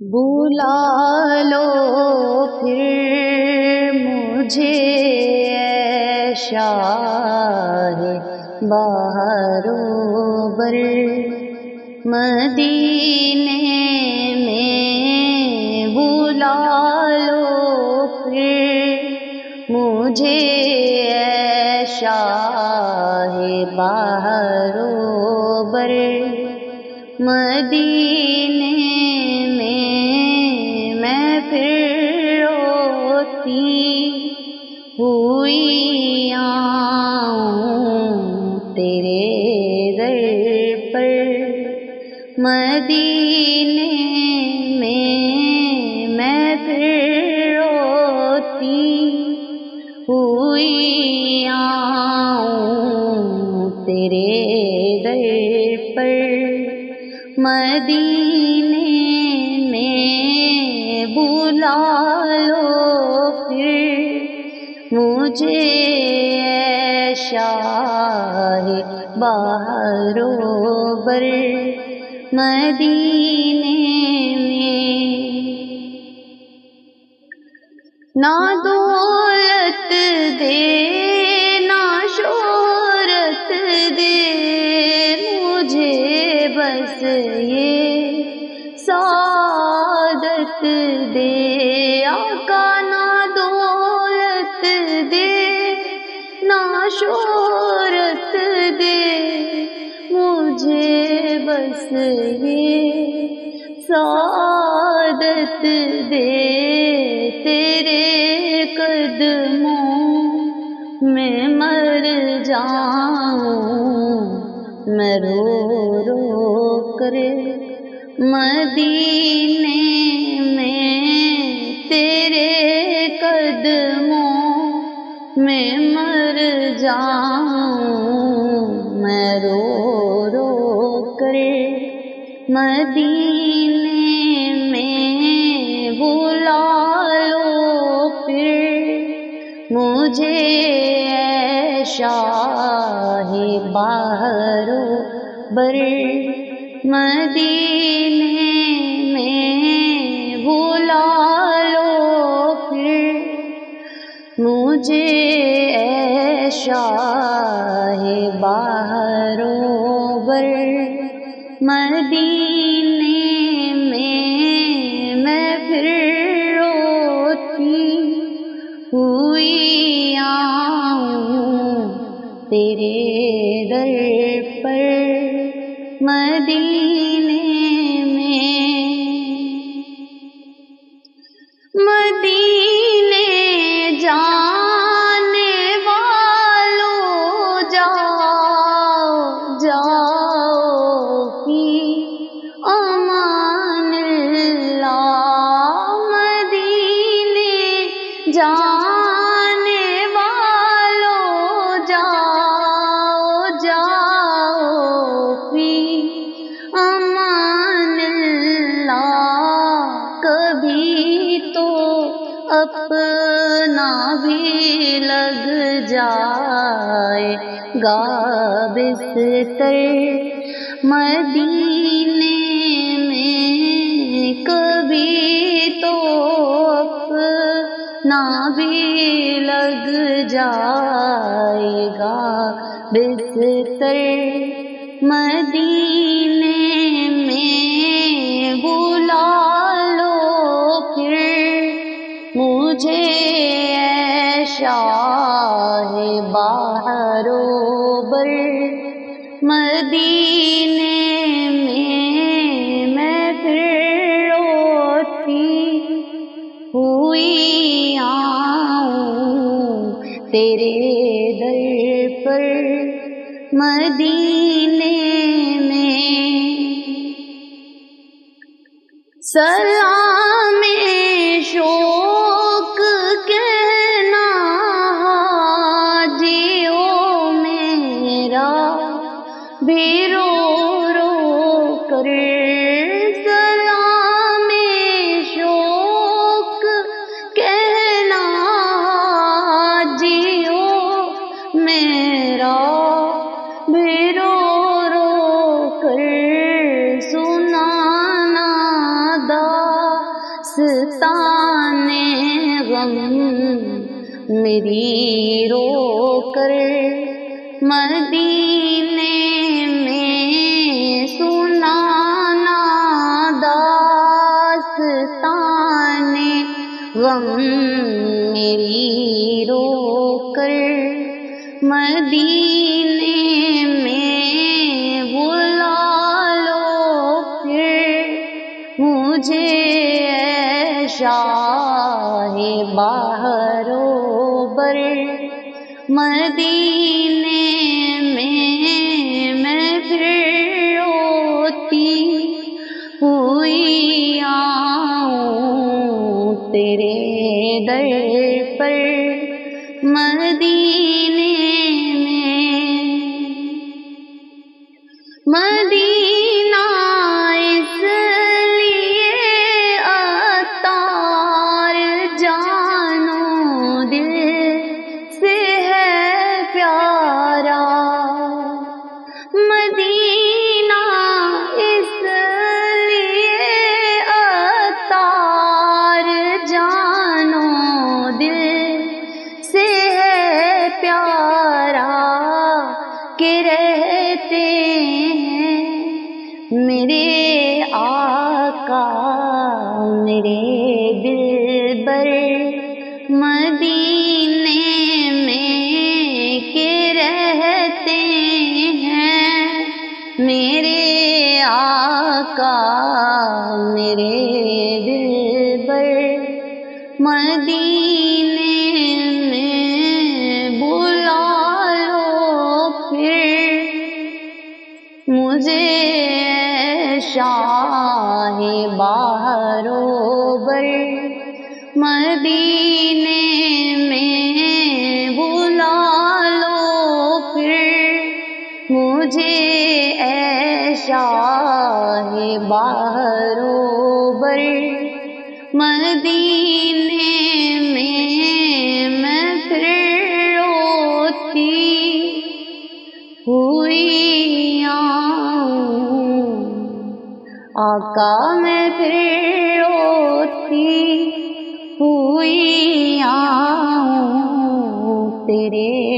بلا لو پھر مجھے اے شاہ بہار و بر مدینے میں بلا لو پھر مجھے اے شاہ بہار و بر مدینے میں پھر روتی ہوئی آؤں تیرے در پر مدینے میں پھر روتی ہوئی آؤں تیرے در پر مدینے میں بلا لو پھر مجھے اے شاہ بہار و بر مدینے میں نہ دولت دے نہ شہرت دے مجھے بس یہ سعادت دے آقا نہ دولت دے نہ شہرت دے مجھے بس یہ سعادت دے تیرے قدموں میں مر جاؤں میں رو رو کر مدینے میں تیرے قدموں میں مر جاؤں میں رو رو کر مدینے میں بلا لو پھر مجھے اے شاہ بہار و بر مدینے میں بلا لو پھر مجھے اے شاہ بہار و بر مدینے میں پھر روتی ہوئی آؤں تیرے در پر مدینے میں مدینے جانے والوں جاؤ جاؤ فی امان اللہ مدینے جانے والوں جاؤ جاؤ فی امان اللہ کبھی تو اپنا بھی لگ جائے گا بستر مدینے میں کبھی تو اپنا بھی لگ جائے گا بستر مدینے میں بلا لو پھر مجھے اے شاہ بہار و بر مدینے میں پھر روتی ہوئی آؤں تیرے در پر مدینے میں سلام شوق کہنا حاجیوں میرا بھی رو رو کر سلام شوق کہنا حاجیوں میرا بھی رو رو کر سنانا دا غم میری رو کر مدینے میں سنانا داستان غم میری رو کر مدینے میں بلا لو پھر مجھے شاہ بہر و بر مدینے میں پھر روتی ہوئی آؤں تیرے در پر مدینے میں مدینہ اس لیے عطار جانو دل سے ہے پیارا مدینہ اس لیے عطار جانو دل سے ہے پیارا کہ رہتے ہیں میرے آقا میرے دلبر مدینے میں کہ رہتے ہیں میرے آقا میرے دلبر مدینے میں بلا لو پھر مجھے شاہ بہر و بر مدینے میں بلا لو پھر مجھے اے شاہ بہر و بر مدینے میں پھر روتی ہوئی آؤں آقا میں پھر روتی ہوئی آؤں تیرے